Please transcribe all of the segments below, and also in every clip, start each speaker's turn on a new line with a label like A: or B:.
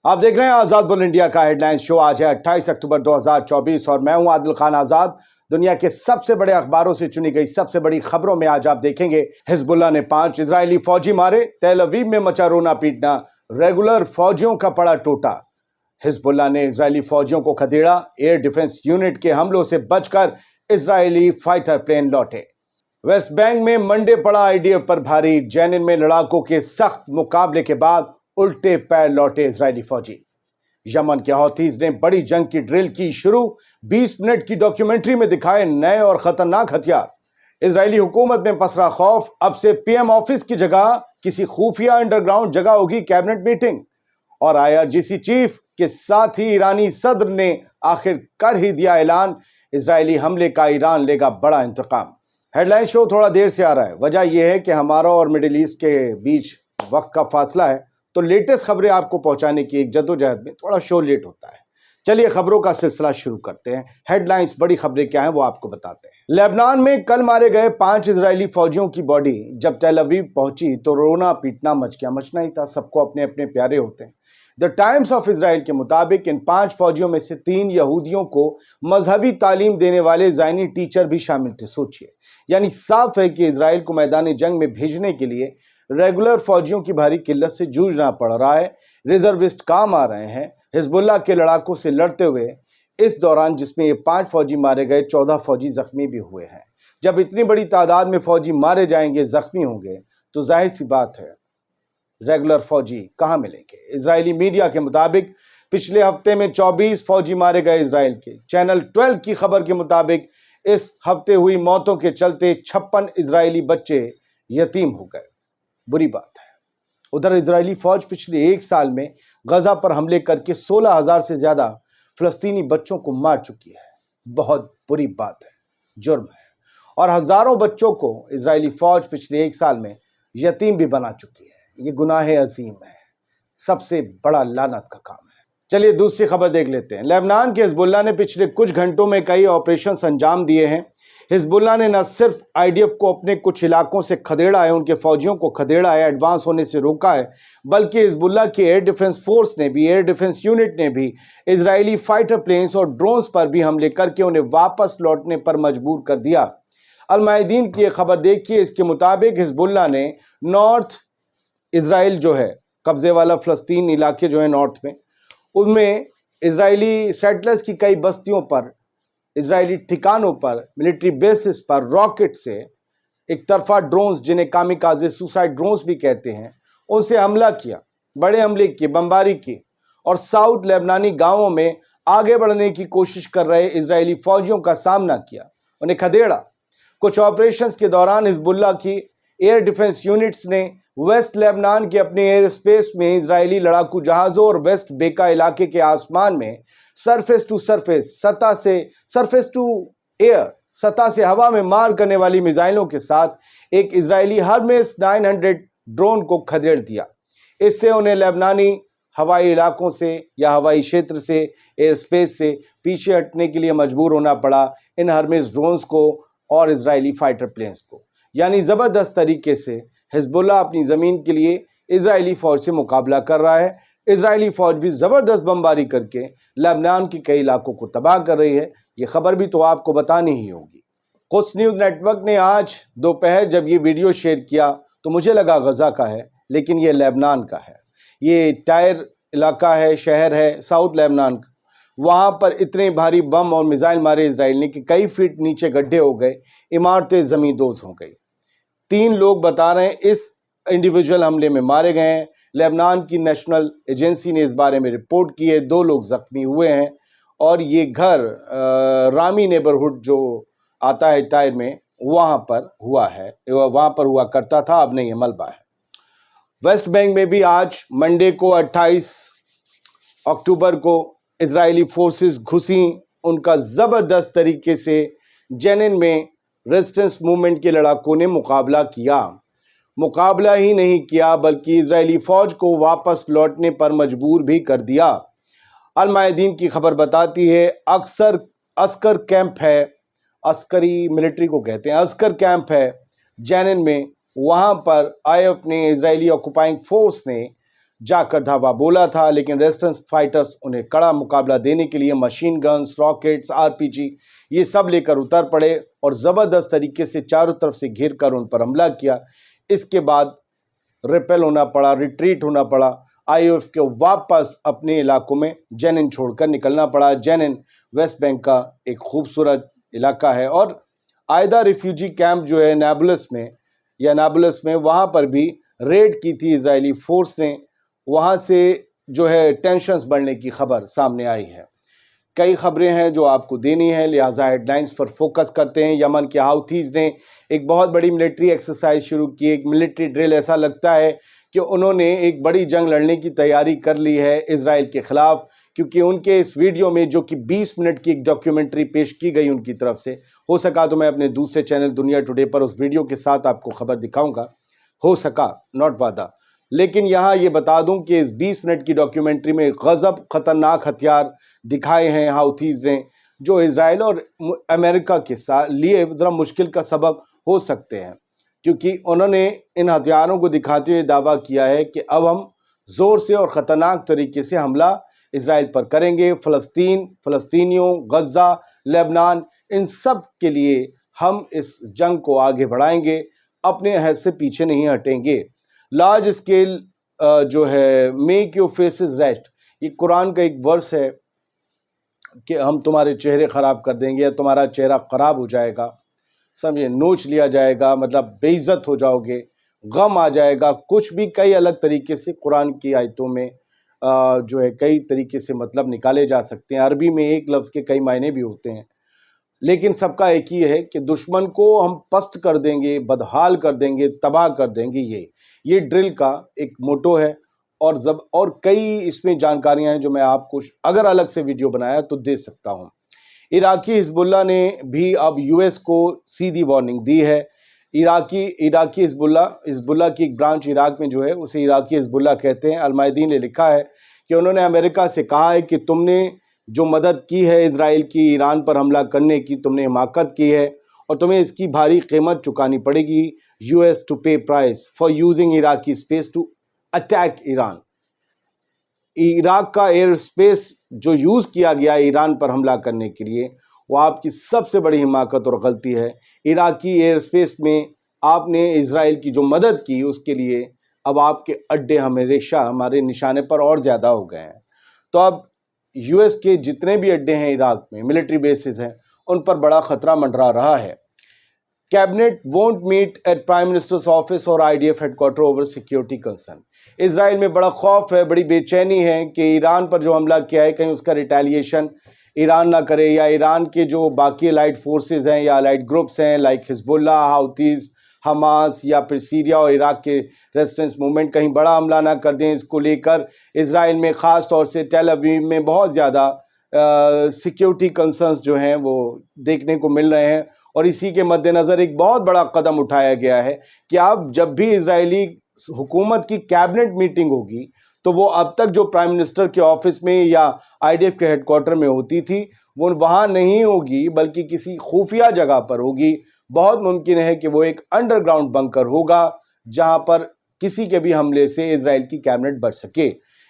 A: आप देख रहे हैं आजाद बुल इंडिया का हेडलाइंस शो। आज है 28 अक्टूबर 2024 और मैं हूं आदिल खान आजाद। दुनिया के सबसे बड़े अखबारों से चुनी गई सबसे बड़ी खबरों में आज आप देखेंगे, हिजबुल्लाह ने 5 इजरायली फौजी मारे, तेल अवीव में मचा रोना पीटना, रेगुलर फौजियों का पड़ा टोटा। हिजबुल्लाह ने इजरायली फौजियों को खदेड़ा, एयर डिफेंस यूनिट के हमलों से बचकर इजरायली फाइटर प्लेन लौटे। वेस्ट बैंक में मंडे पड़ा आईडीएफ पर भारी, जेनिन में लड़ाकों के सख्त मुकाबले के बाद उल्टे पैर लौटे इजरायली फौजी। यमन के हौथीज ने बड़ी जंग की ड्रिल की शुरू, 20 मिनट की डॉक्यूमेंट्री में दिखाए नए और खतरनाक हथियार। इजरायली हुकूमत में पसरा खौफ, अब से पीएम ऑफिस की जगह किसी खुफिया अंडरग्राउंड जगह होगी कैबिनेट मीटिंग। और आईआरजीसी चीफ के साथ ही ईरानी सदर ने आखिर कर ही दिया ऐलान, इजरायली हमले का ईरान लेगा बड़ा इंतकाम। हेडलाइन शो थोड़ा देर से आ रहा है, वजह यह है कि हमारा और मिडिल ईस्ट के बीच वक्त का फासला है, तो लेटेस्ट खबरें आपको पहुंचाने की एक जद्दोजहद में थोड़ा शो लेट होता है। चलिए खबरों का सिलसिला शुरू करते हैं। हेडलाइंस, बड़ी खबरें क्या हैं वो आपको बताते हैं। लेबनान में कल मारे गए 5 इजरायली फौजियों की बॉडी जब तेल अवीव पहुंची तो रोना पीटना मच गया। मचना ही था, सबको अपने अपने प्यारे होते हैं। द टाइम्स ऑफ इजराइल के मुताबिक इन 5 फौजियों में से 3 यहूदियों को मजहबी तालीम देने वाले ज़ायनी टीचर भी शामिल थे। सोचिए, यानी साफ है कि इजराइल को मैदान जंग में भेजने के लिए रेगुलर फौजियों की भारी किल्लत से जूझना पड़ रहा है। रिजर्विस्ट काम आ रहे हैं हिजबुल्लाह के लड़ाकों से लड़ते हुए। इस दौरान जिसमें ये 5 फौजी मारे गए, 14 फौजी जख्मी भी हुए हैं। जब इतनी बड़ी तादाद में फौजी मारे जाएंगे, जख्मी होंगे, तो जाहिर सी बात है रेगुलर फौजी कहां मिलेंगे। इजरायली मीडिया के मुताबिक पिछले हफ्ते में 24 फौजी मारे गए इजराइल के। चैनल 12 की खबर के मुताबिक इस हफ्ते हुई मौतों के चलते 56 इजरायली बच्चे यतीम हो गए। बुरी बात है। उधर इजरायली फौज पिछले 1 साल में गजा पर हमले करके 16,000 से ज्यादा फलस्तीनी बच्चों को मार चुकी है। बहुत बुरी बात है, जुर्म है। और हजारों बच्चों को इजरायली फौज पिछले 1 साल में यतीम भी बना चुकी है। ये गुनाह अजीम है, सबसे बड़ा लानत का काम है। चलिए दूसरी खबर देख लेते हैं। लेबनान के हिजबुल्लाह ने पिछले कुछ घंटों में कई ऑपरेशन अंजाम दिए हैं। हिजबुल्लाह ने न सिर्फ आईडीएफ को अपने कुछ इलाकों से खदेड़ा है, उनके फौजियों को खदेड़ा है, एडवांस होने से रोका है, बल्कि हिजबुल्लाह की एयर डिफेंस फोर्स ने भी, एयर डिफेंस यूनिट ने भी इजरायली फाइटर प्लेन्स और ड्रोन्स पर भी हमले करके उन्हें वापस लौटने पर मजबूर कर दिया। अल मायदीन की एक खबर देखिए। इसके मुताबिक हिजबुल्लाह ने नॉर्थ इजराइल जो है, कब्जे वाला फलस्तीन इलाके जो है नॉर्थ में, उनमें इजरायली सेटलर्स की कई बस्तियों पर, इजरायली ठिकानों पर, मिलिट्री बेसिस पर रॉकेट से एक तरफा ड्रोन्स, जिन्हें कामिकाजे सुसाइड ड्रोन्स भी कहते हैं, उनसे हमला किया, बड़े हमले किए, बमबारी की और साउथ लेबनानी गांवों में आगे बढ़ने की कोशिश कर रहे इजरायली फौजियों का सामना किया, उन्हें खदेड़ा। कुछ ऑपरेशंस के दौरान हिजबुल्लाह की एयर डिफेंस यूनिट्स ने वेस्ट लेबनान के अपने एयर स्पेस में इजरायली लड़ाकू जहाजों और वेस्ट बेका इलाके के आसमान में सरफेस टू सरफेस, सतह से सरफेस टू एयर, सतह से हवा में मार करने वाली मिसाइलों के साथ एक इजरायली हर्मेस 900 ड्रोन को खदेड़ दिया। इससे उन्हें लेबनानी हवाई इलाकों से या हवाई क्षेत्र से, एयर स्पेस से पीछे हटने के लिए मजबूर होना पड़ा, इन हर्मेस ड्रोन्स को और इजरायली फाइटर प्लेन्स को। यानी जबरदस्त तरीके से हिजबुल्लाह अपनी जमीन के लिए इजरायली फौज से मुकाबला कर रहा है। इजरायली फौज भी जबरदस्त बमबारी करके लेबनान के कई इलाकों को तबाह कर रही है। ये खबर भी तो आपको बतानी ही होगी। कुछ न्यूज़ नेटवर्क ने आज दोपहर जब ये वीडियो शेयर किया तो मुझे लगा गजा का है, लेकिन ये लेबनान का है। ये टायर इलाका है, शहर है साउथ लेबनान का। वहाँ पर इतने भारी बम और मिसाइल मारे इजराइल ने कि कई फीट नीचे गड्ढे हो गए, इमारतें ज़मींदोज़ हो गई। 3 लोग बता रहे हैं इस इंडिविजुअल हमले में मारे गए हैं। लेबनान की नेशनल एजेंसी ने इस बारे में रिपोर्ट की है। 2 लोग जख्मी हुए हैं और ये घर रामी नेबरहुड जो आता है टायर में, वहाँ पर हुआ है, वहाँ पर हुआ करता था, अब नहीं है, मलबा है। वेस्ट बैंक में भी आज मंडे को 28 अक्टूबर को इजरायली फोर्सेस घुसी। उनका ज़बरदस्त तरीके से जेनिन में रेजिस्टेंस मूवमेंट के लड़ाकों ने मुकाबला किया। मुकाबला ही नहीं किया बल्कि इजरायली फौज को वापस लौटने पर मजबूर भी कर दिया। अल मायदीन की खबर बताती है अक्सर अस्कर कैंप है, अस्करी मिलिट्री को कहते हैं, अस्कर कैंप है जेनिन में। वहाँ पर आईएफ ने, इजरायली ऑक्युपाइंग फोर्स ने जाकर धावा बोला था, लेकिन रेजिस्टेंस फाइटर्स उन्हें कड़ा मुकाबला देने के लिए मशीन गन्स, रॉकेट्स, आरपीजी ये सब लेकर उतर पड़े और ज़बरदस्त तरीके से चारों तरफ से घिर कर उन पर हमला किया। इसके बाद रिपेल होना पड़ा, रिट्रीट होना पड़ा, आईओएफ को वापस अपने इलाकों में जेनिन छोड़कर निकलना पड़ा। जेनिन वेस्ट बैंक का एक खूबसूरत इलाका है और आयदा रिफ्यूजी कैंप जो है नाबुलस में वहाँ पर भी रेड की थी इजरायली फोर्स ने। वहाँ से जो है टेंशन्स बढ़ने की खबर सामने आई है। कई खबरें हैं जो आपको देनी है, लिहाजा हेडलाइंस पर फोकस करते हैं। यमन के हाउथीज ने एक बहुत बड़ी मिलिट्री एक्सरसाइज शुरू की, एक मिलिट्री ड्रिल। ऐसा लगता है कि उन्होंने एक बड़ी जंग लड़ने की तैयारी कर ली है इजराइल के खिलाफ, क्योंकि उनके इस वीडियो में जो कि 20 मिनट की एक डॉक्यूमेंट्री पेश की गई उनकी तरफ से, हो सका तो मैं अपने दूसरे चैनल दुनिया टुडे पर उस वीडियो के साथ आपको खबर दिखाऊंगा, हो सका, नॉट वादा। लेकिन यहाँ ये बता दूं कि इस 20 मिनट की डॉक्यूमेंट्री में गजब खतरनाक हथियार दिखाए हैं हाउथीज ने, जो इजराइल और अमेरिका के साथ लिए ज़रा मुश्किल का सबब हो सकते हैं, क्योंकि उन्होंने इन हथियारों को दिखाते हुए दावा किया है कि अब हम ज़ोर से और ख़तरनाक तरीके से हमला इजराइल पर करेंगे। फ़लस्तीनियों, गज़ा, लेबनान, इन सब के लिए हम इस जंग को आगे बढ़ाएंगे, अपने अहद से पीछे नहीं हटेंगे। लार्ज स्केल जो है मेक योर फेसेस रेस्ट, ये कुरान का एक वर्स है कि हम तुम्हारे चेहरे ख़राब कर देंगे या तुम्हारा चेहरा ख़राब हो जाएगा, समझे, नोच लिया जाएगा, मतलब बेइज्जत हो जाओगे, गम आ जाएगा, कुछ भी कई अलग तरीके से कुरान की आयतों में जो है कई तरीके से मतलब निकाले जा सकते हैं। अरबी में एक लफ्ज़ के कई मायने भी होते हैं, लेकिन सबका एक ही है कि दुश्मन को हम पस्त कर देंगे, बदहाल कर देंगे, तबाह कर देंगे। ये ड्रिल का एक मोटो है और कई इसमें जानकारियां हैं जो मैं आपको अगर अलग से वीडियो बनाया तो दे सकता हूं। इराकी हिजबुल्लाह ने भी अब यूएस को सीधी वार्निंग दी है। इराकी हिजबुल्लाह की एक ब्रांच इराक में जो है उसे इराकी हिजबुल्लाह कहते हैं। अलमायदीन ने लिखा है कि उन्होंने अमेरिका से कहा है कि तुमने जो मदद की है इजराइल की ईरान पर हमला करने की, तुमने हिमाकत की है और तुम्हें इसकी भारी कीमत चुकानी पड़ेगी। US to pay price for using Iraqi space to attack Iran. Iraq का एयर स्पेस जो यूज़ किया गया ईरान पर हमला करने के लिए, वो आपकी सबसे बड़ी हिमाकत और गलती है। इराकी एयर स्पेस में आपने इजराइल की जो मदद की उसके लिए अब आपके अड्डे हमेशा हमारे निशाने पर और ज़्यादा हो गए हैं। तो अब यूएस के जितने भी अड्डे हैं इराक में, मिलिट्री बेसिस हैं, उन पर बड़ा खतरा मंडरा रहा है। Cabinet won't meet at prime minister's office और IDF headquarter over security concern. Israel में बड़ा खौफ है, बड़ी बेचैनी है कि ईरान पर जो हमला किया है कहीं उसका रिटेलिएशन ईरान ना करे, या ईरान के जो बाकी अलाइड फोर्सेस हैं या अलाइड ग्रुप्स हैं लाइक हिजबुल्लाह, हाउथीज, हमास या फिर सीरिया और इराक के रेजिस्टेंस मूवमेंट कहीं बड़ा हमला ना कर दें। इसको लेकर इजराइल में ख़ास तौर से टेल अवीव में बहुत ज़्यादा सिक्योरिटी कंसर्न्स जो हैं वो देखने को मिल रहे हैं और इसी के मद्देनज़र एक बहुत बड़ा कदम उठाया गया है कि अब जब भी इजरायली हुकूमत की कैबिनेट मीटिंग होगी तो वो अब तक जो प्राइम मिनिस्टर के ऑफिस में या आईडीएफ के हेडक्वार्टर में होती थी वो वहाँ नहीं होगी बल्कि किसी खुफिया जगह पर होगी। बहुत मुमकिन है कि वो एक अंडरग्राउंड बंकर होगा जहाँ पर किसी के भी हमले से इजराइल की कैबिनेट बच सके।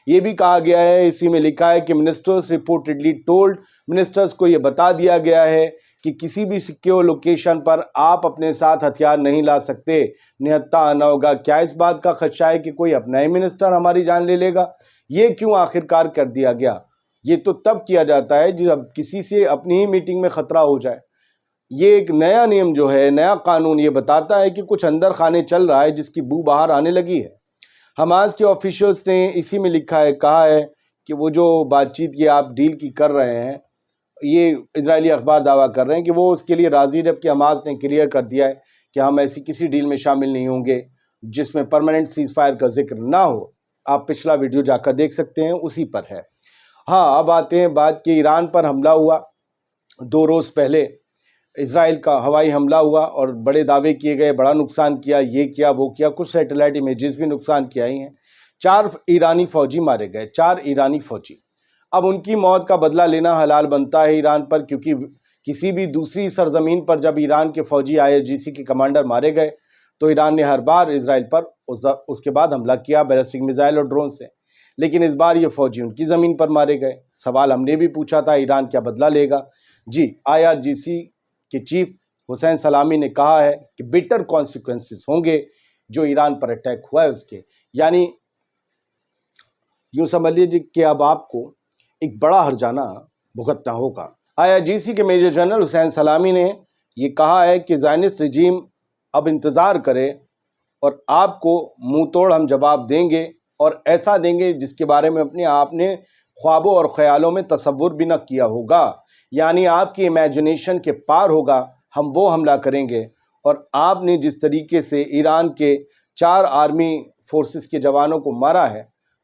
A: ये भी कहा गया है, इसी में लिखा है कि मिनिस्टर्स रिपोर्टेडली टोल्ड, मिनिस्टर्स को ये बता दिया गया है कि किसी भी सिक्योर लोकेशन पर आप अपने साथ हथियार नहीं ला सकते, निहत्था आना होगा। क्या इस बात का खदशा है कि कोई अपना ही मिनिस्टर हमारी जान ले लेगा? ये क्यों आखिरकार कर दिया गया? ये तो तब किया जाता है जब किसी से अपनी ही मीटिंग में खतरा हो जाए। ये एक नया नियम जो है, नया कानून ये बताता है कि कुछ अंदर खाने चल रहा है जिसकी बू बाहर आने लगी है। हमास के ऑफिशियल्स ने इसी में लिखा है, कहा है कि वो जो बातचीत ये आप डील की कर रहे हैं, ये इजरायली अखबार दावा कर रहे हैं कि वो उसके लिए राज़ी, जबकि हमास ने क्लियर कर दिया है कि हम ऐसी किसी डील में शामिल नहीं होंगे जिसमें परमानेंट सीज़ फायर का जिक्र ना हो। आप पिछला वीडियो जाकर देख सकते हैं, उसी पर है। हाँ, अब आते हैं बात कि ईरान पर हमला हुआ। 2 रोज़ पहले इजराइल का हवाई हमला हुआ और बड़े दावे किए गए, बड़ा नुकसान किया, ये किया, वो किया, कुछ सैटेलाइट इमेजेस भी नुकसान किया ही हैं। 4 ईरानी फ़ौजी मारे गए, 4 ईरानी फ़ौजी। अब उनकी मौत का बदला लेना हलाल बनता है ईरान पर, क्योंकि किसी भी दूसरी सरजमीन पर जब ईरान के फ़ौजी IRGC के कमांडर मारे गए तो ईरान ने हर बार इजराइल पर उसके बाद हमला किया बैलिस्टिक मिसाइल और ड्रोन से। لیکن اس بار یہ فوجی ان کی زمین پر مارے گئے۔ سوال ہم نے بھی پوچھا تھا، ایران کیا بدلہ لے گا؟ جی، IRGC کے چیف حسین سلامی نے کہا ہے کہ بیٹر کانسیکوینسز ہوں گے جو ایران پر اٹیک ہوا ہے اس کے، یعنی یوں سمجھ لیجیے کہ اب آپ کو ایک بڑا ہرجانہ بھگتنا ہوگا۔ IRGC کے میجر جنرل حسین سلامی نے یہ کہا ہے کہ زائنسٹ رجیم اب انتظار کرے اور آپ کو منہ توڑ ہم جواب دیں گے، اور ایسا دیں گے جس کے بارے میں اپنے آپ نے خوابوں اور خیالوں میں تصور بھی نہ کیا ہوگا، یعنی آپ کی امیجنیشن کے پار ہوگا۔ ہم وہ حملہ کریں گے، اور آپ نے جس طریقے سے ایران کے 4 آرمی فورسز کے جوانوں کو مارا ہے،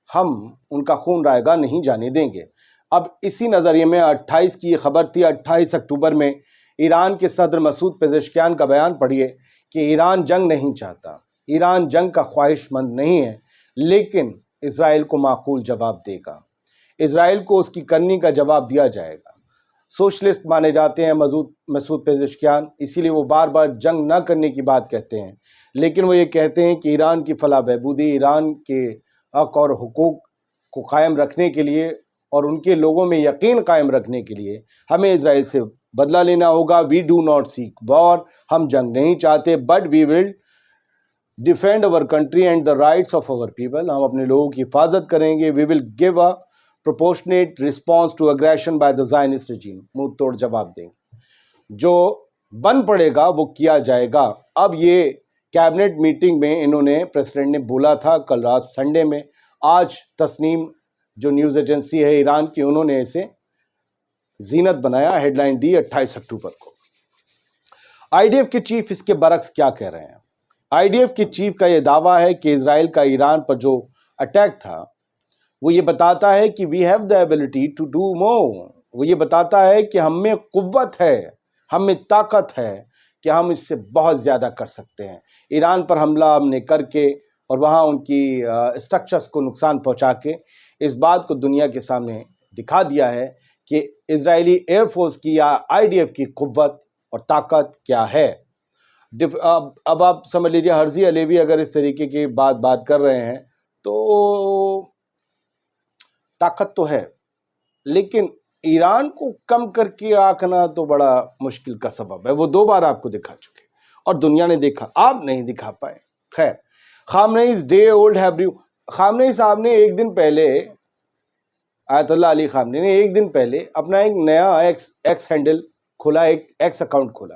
A: ہم ان کا خون رائگاں نہیں جانے دیں گے۔ اب اسی نظریے میں 28 کی یہ خبر تھی، 28 اکتوبر میں ایران کے صدر مسعود پزشکیان کا بیان پڑھیے کہ ایران جنگ نہیں چاہتا، ایران جنگ کا خواہش مند نہیں ہے، لیکن اسرائیل کو معقول جواب دے گا، اسرائیل کو اس کی کرنی کا جواب دیا جائے گا۔ سوشلسٹ مانے جاتے ہیں مسعود پزشکیان، اسی لیے وہ بار بار جنگ نہ کرنے کی بات کہتے ہیں، لیکن وہ یہ کہتے ہیں کہ ایران کی فلاح بہبودی، ایران کے حق اور حقوق کو قائم رکھنے کے لیے اور ان کے لوگوں میں یقین قائم رکھنے کے لیے ہمیں اسرائیل سے بدلہ لینا ہوگا۔ وی ڈو ناٹ سیک وار، ہم جنگ نہیں چاہتے، but we will defend our country and the rights of our people, ہم اپنے لوگوں کی حفاظت کریں گے۔ We will give a proportionate response to aggression by the Zionist regime، منہ توڑ جواب دیں گے، جو بن پڑے گا وہ کیا جائے گا۔ اب یہ کیبنٹ میٹنگ میں انہوں نے پریزیڈنٹ نے بولا تھا کل رات سنڈے میں، آج تسنیم جو نیوز ایجنسی ہے ایران کی، انہوں نے اسے زینت بنایا، ہیڈ لائن دی 28 اکتوبر کو۔ IDF کے چیف اس کے برعکس کیا کہہ رہے ہیں؟ IDF کے چیف کا یہ دعویٰ ہے کہ اسرائیل کا ایران پر جو اٹیک تھا وہ یہ بتاتا ہے کہ we have the ability to do more، وہ یہ بتاتا ہے کہ ہم میں قوت ہے، ہم میں طاقت ہے کہ ہم اس سے بہت زیادہ کر سکتے ہیں۔ ایران پر حملہ ہم نے کر کے اور وہاں ان کی اسٹرکچرز کو نقصان پہنچا کے اس بات کو دنیا کے سامنے دکھا دیا ہے کہ اسرائیلی ایئر فورس کی یا IDF کی قوت اور طاقت کیا ہے۔ اب آپ سمجھ لیجیے حرزی علیوی اگر اس طریقے کی بات کر رہے ہیں تو طاقت تو ہے، لیکن ایران کو کم کر کے آنکنا تو بڑا مشکل کا سبب ہے۔ وہ 2 بار آپ کو دکھا چکے اور دنیا نے دیکھا، آپ نہیں دکھا پائے۔ خیر، خامنئی's day old Hebrew، خامنئی صاحب نے ایک دن پہلے، آیت اللہ علی خامنئی نے ایک دن پہلے اپنا ایک نیا ایکس ہینڈل کھولا، ایک ایکس اکاؤنٹ کھولا،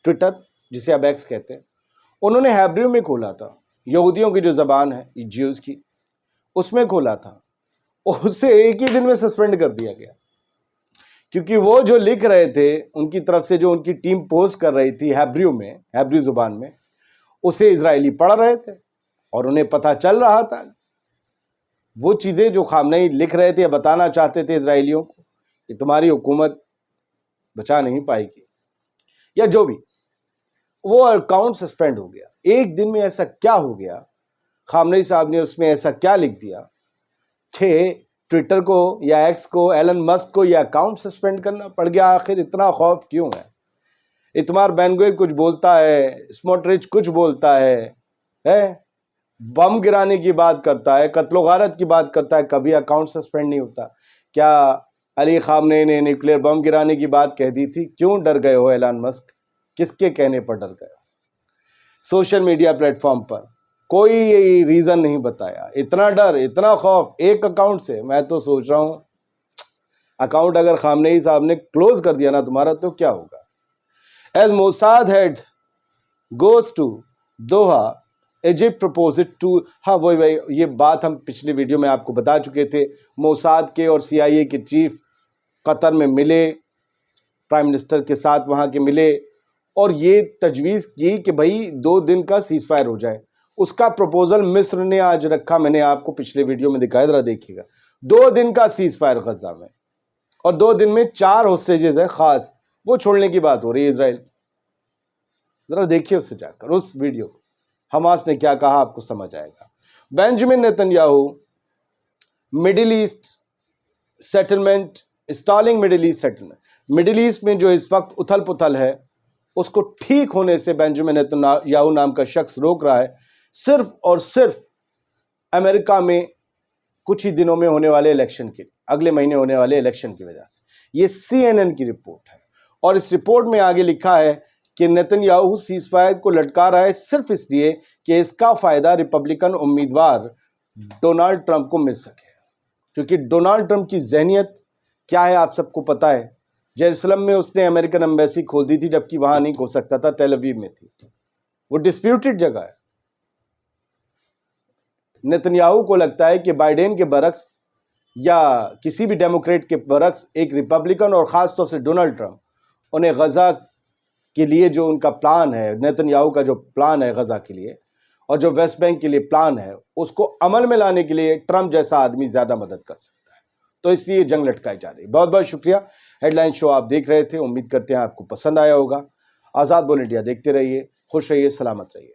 A: ٹویٹر جسے اب ایکس کہتے ہیں۔ انہوں نے ہیبریو میں کھولا تھا، یہودیوں کی جو زبان ہے جیوز کی، اس میں کھولا تھا، اسے ایک ہی دن میں سسپینڈ کر دیا گیا، کیونکہ وہ جو لکھ رہے تھے ان کی طرف سے، جو ان کی ٹیم پوسٹ کر رہی تھی ہیبریو زبان میں، اسے اسرائیلی پڑھ رہے تھے اور انہیں پتہ چل رہا تھا وہ چیزیں جو خامنئی لکھ رہے تھے یا بتانا چاہتے تھے اسرائیلیوں کو کہ تمہاری حکومت بچا نہیں پائے گی یا جو بھی، وہ اکاؤنٹ سسپینڈ ہو گیا۔ ایک دن میں ایسا کیا ہو گیا، خامنئی صاحب نے اس میں ایسا کیا لکھ دیا کہ ٹویٹر کو یا ایکس کو، ایلن مسک کو یہ اکاؤنٹ سسپینڈ کرنا پڑ گیا؟ آخر اتنا خوف کیوں ہے؟ اتمار بین گوئر کچھ بولتا ہے، اسموٹرچ کچھ بولتا ہے، بم گرانے کی بات کرتا ہے، قتل و غارت کی بات کرتا ہے، کبھی اکاؤنٹ سسپینڈ نہیں ہوتا۔ کیا علی خامنئی نے نیوکلیئر بم گرانے کی بات کہہ دی تھی؟ کیوں ڈر گئے ہو ایلن مسک؟ کس کے کہنے پر ڈر گئے ہو؟ سوشل میڈیا پلیٹ فارم پر کوئی ریزن نہیں بتایا، اتنا ڈر، اتنا خوف ایک اکاؤنٹ سے۔ میں تو سوچ رہا ہوں اکاؤنٹ اگر خامنئی صاحب نے کلوز کر دیا نا تمہارا تو کیا ہوگا۔ As Mossad head goes to Doha Egypt proposed to, ہاں وہی یہ بات ہم پچھلی ویڈیو میں آپ کو بتا چکے تھے۔ موساد کے اور CIA کے چیف قطر میں ملے، پرائم منسٹر کے ساتھ وہاں کے ملے اور یہ تجویز کی کہ بھائی 2 دن کا سیز فائر ہو جائے۔ اس کا پروپوزل مصر نے آج رکھا، میں نے آپ کو پچھلے ویڈیو میں دکھایا، ذرا دیکھیے گا۔ 2 دن کا سیز فائر غزہ میں، اور 2 دن میں 4 ہوسٹیجز ہیں خاص، وہ چھوڑنے کی بات ہو رہی ہے اسرائیل۔ ذرا دیکھیے اسے جا کر اس ویڈیو، حماس نے کیا کہا، آپ کو سمجھ آئے گا۔ Benjamin Netanyahu Middle East settlement, stalling Middle East settlement, Middle East میں جو اس وقت اتھل پتھل ہے اس کو ٹھیک ہونے سے بینجامن نیتنیاہو نام کا شخص روک رہا ہے۔ صرف اور صرف امریکہ میں कुछ ही दिनों में होने वाले इलेक्शन के, अगले महीने होने वाले इलेक्शन की वजह से। ये CNN की रिपोर्ट है और इस रिपोर्ट में आगे लिखा है कि नेतन्याहू सीज़फायर को लटका रहा है सिर्फ इसलिए कि इसका फायदा रिपब्लिकन उम्मीदवार डोनाल्ड ट्रंप को मिल सके, क्योंकि डोनाल्ड ट्रंप की जहनियत क्या है आप सबको पता है। जेरूसलम में उसने अमेरिकन एम्बेसी खोल दी थी, जबकि वहां नहीं खोल सकता था, तेल अवीव में थी। वो डिस्प्यूटेड जगह है। नेतन्याहू को लगता है कि बाइडेन के बरक्स या किसी भी डेमोक्रेट के बरक्स एक रिपब्लिकन और ख़ास तौर से डोनाल्ड ट्रंप उन्हें गज़ा के लिए जो उनका प्लान है, नेतन्याहू का जो प्लान है गज़ा के लिए और जो वेस्ट बैंक के लिए प्लान है, उसको अमल में लाने के लिए ट्रंप जैसा आदमी ज़्यादा मदद कर सकता है। तो इसलिए जंग लटकाई जा रही है। बहुत बहुत शुक्रिया। हेडलाइन शो आप देख रहे थे, उम्मीद करते हैं आपको पसंद आया होगा। आज़ाद बोल इंडिया देखते रहिए, खुश रहिए, सलामत रहिए।